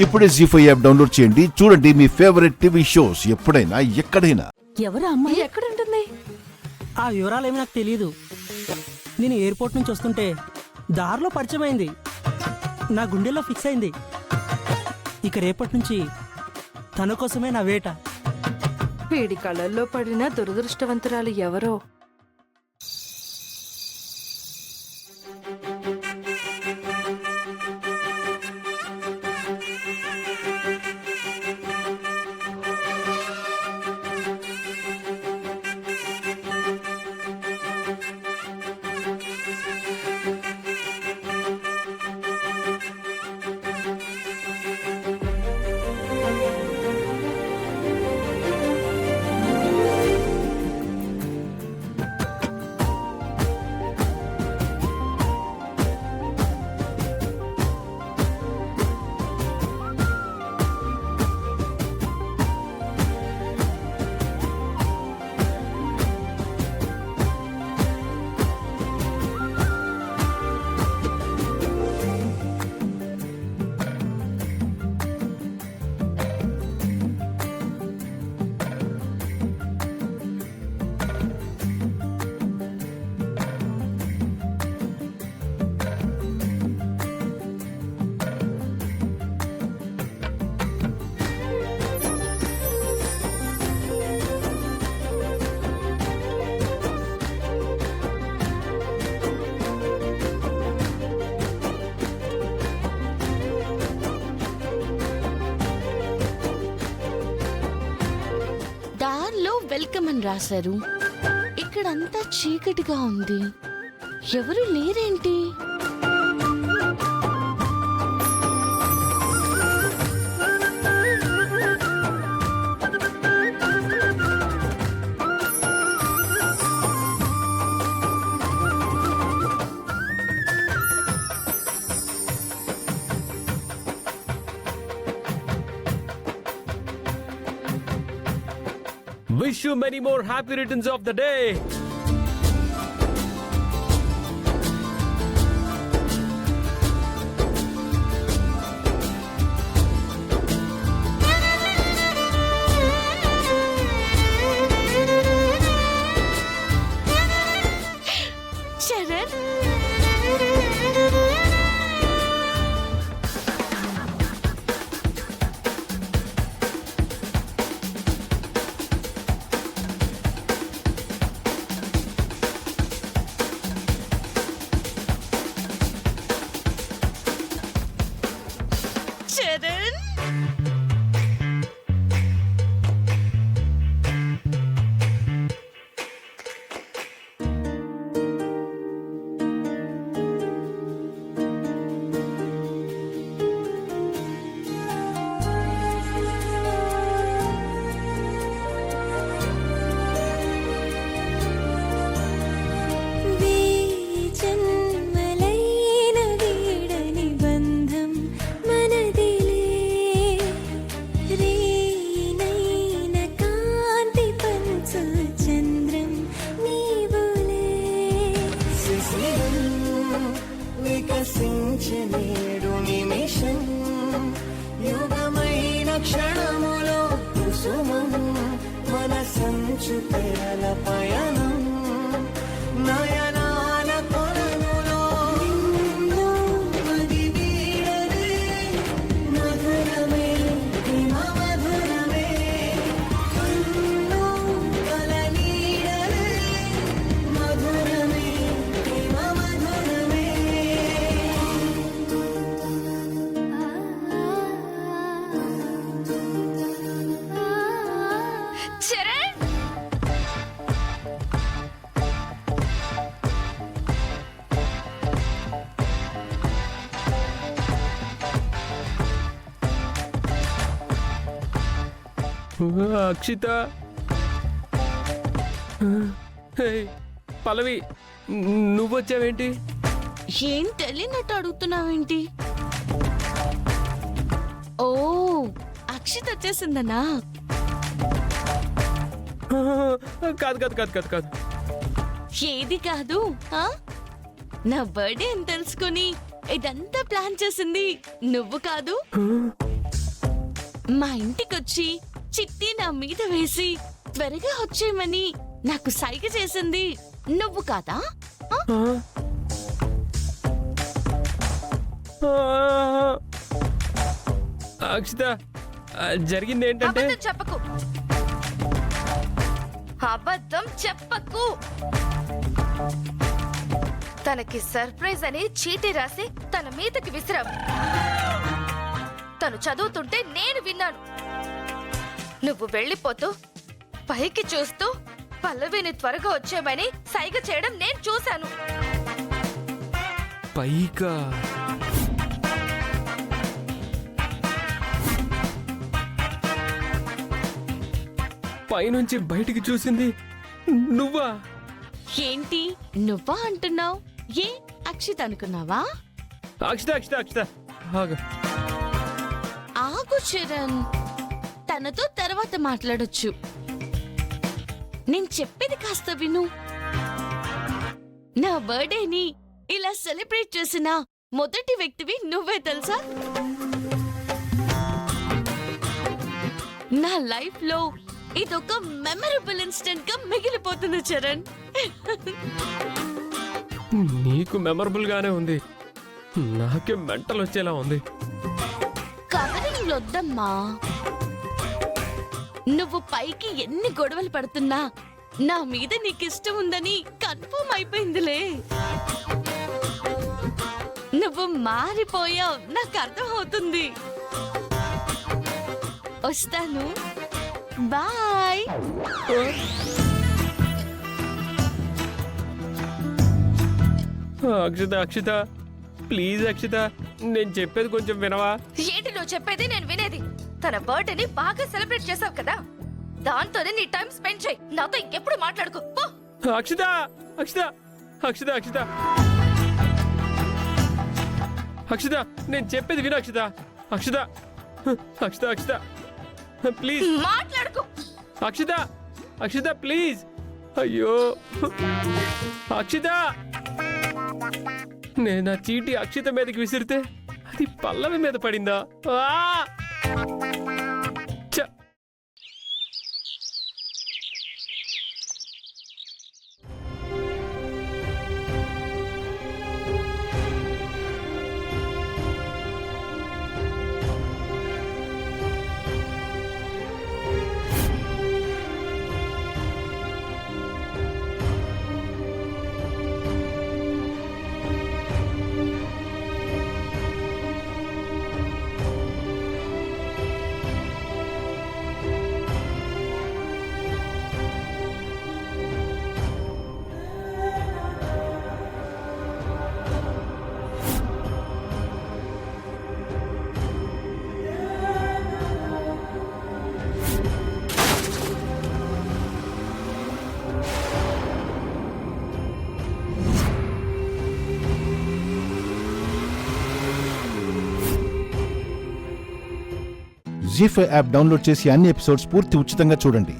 ఇప్పుడే జీ5 app download చేయండి. చూడండి మీ ఫేవరెట్ టీవీ షోస్ ఎప్పుడైనా ఎక్కడైనా. ఎవరు అమ్మాయి ఎక్కడుంటుంది? ఆ వివరాలేమి నాకు తెలియదు. నేను ఎయిర్పోర్ట్ నుంచి వస్తుంటే దారిలో పరిచయం అయింది. నా గుండెల్లో ఫిక్స్ అయింది. ఇక రేపటి నుంచి తన కోసమే నా వేట. వీడి కళ్ళల్లో పడిన దురదృష్టవంతురాలు ఎవరో. వెల్కమ్ అని రాశారు. ఇక్కడంతా చీకటిగా ఉంది. ఎవరు లేరేంటి? Wish you many more happy returns of the day. Sharan, Sharan, వికసించనేడు నిమిషం, యుగమైన క్షణములో కుసుమం, మన సంచు తెరల పయనం, నయనాల కొలనులో నిన్ను మది వీడలే, మధురమే హిమ మధురమే, కన్ను కల నీడలే, మధురమే హిమ మధురమే. శరణ్, అక్షిత, పల్లవి, నువ్వొచ్చావేంటి? ఏం తెలియనట్టు అడుగుతున్నావేంటి? ఓ, అక్షిత్ వచ్చేసిందనా? కాదు కాదు కాదు కాదు కాదు ఏది కాదు. నా బర్త్డే అని తెలుసుకొని ఇదంతా ప్లాన్ చేసింది నువ్వు కాదు? మా ఇంటికొచ్చి చిట్టి నా మీద వేసి త్వరగా వచ్చేయమని నాకు సైగ చేసింది నువ్వు కాదా? ఆ? అక్షిత, జరిగింది ఏంటంటే అబద్ధం చెప్పకు, అబద్ధం చెప్పకు. తనకి సర్ప్రైజ్ అని చీటీ రాసి తన మీదకి విసిరావు. తను చదువుతుంటే నేను విన్నాను. నువ్వు వెళ్ళిపోతూ పైకి చూస్తూ పల్లవిని త్వరగా వచ్చేయమని సైగ చేయడం నేను చూశాను. పైకా పైనుంచి బయటికి చూసింది నువ్వా? ఏంటి నువ్వా అంటున్నావు? ఏ అక్షిత్ అనుకున్నావా? అక్షిత అక్షిత అక్షిత ఆగు. ఆగు చరణ్, తనతో తర్వాత మాట్లాడొచ్చు. నేను చెప్పేది కాస్త విను. నా బర్త్డేని ఇలా సెలబ్రేట్ చేసిన మొదటి వ్యక్తివి నువ్వే తెలుసా? నా లైఫ్ లో ఇదొక మెమరబుల్ ఇన్సిడెంట్ గా మిగిలిపోతుంది చరణ్. నీకు మెమరబుల్ గానే ఉంది, నాకే మెంటల్ వచ్చేలా ఉంది. కవరింగ్ వద్దమ్మా. నువ్వు పైకి ఎన్ని గొడవలు పడుతున్నా నా మీద నీకిష్టం ఉందని కన్ఫర్మ్ అయిపోయిందిలే. నువ్వు మారిపోయావు, నాకు అర్థం అవుతుంది. వస్తాను, బాయ్. అక్షిత అక్షిత ప్లీజ్ అక్షిత, నేను చెప్పేది కొంచెం వినవా? ఏంటి నువ్వు చెప్పేది నేను వినేది? తన బర్త్డేని బాగా సెలబ్రేట్ చేసావు కదా, దాంతోనే నీ టైం స్పెండ్ చేయి. నాతో ఇంకెప్పుడు మాట్లాడుకో పో. అక్షిత అక్షిత అక్షిత అక్షిత అక్షిత, నేను చెప్పేది విను అక్షిత. అక్షిత అక్షిత అక్షిత ప్లీజ్ మాట్లాడుకో. అక్షిత అక్షిత ప్లీజ్. అయ్యో అక్షిత, నేను ఆ చీటీ అక్షిత మీదకి విసిరితే అది పల్లవి మీద పడిందా? ఆ! చ్చ! జీ5 యాప్ డౌన్లోడ్ చేసి అన్ని ఎపిసోడ్స్ పూర్తి ఉచితంగా చూడండి.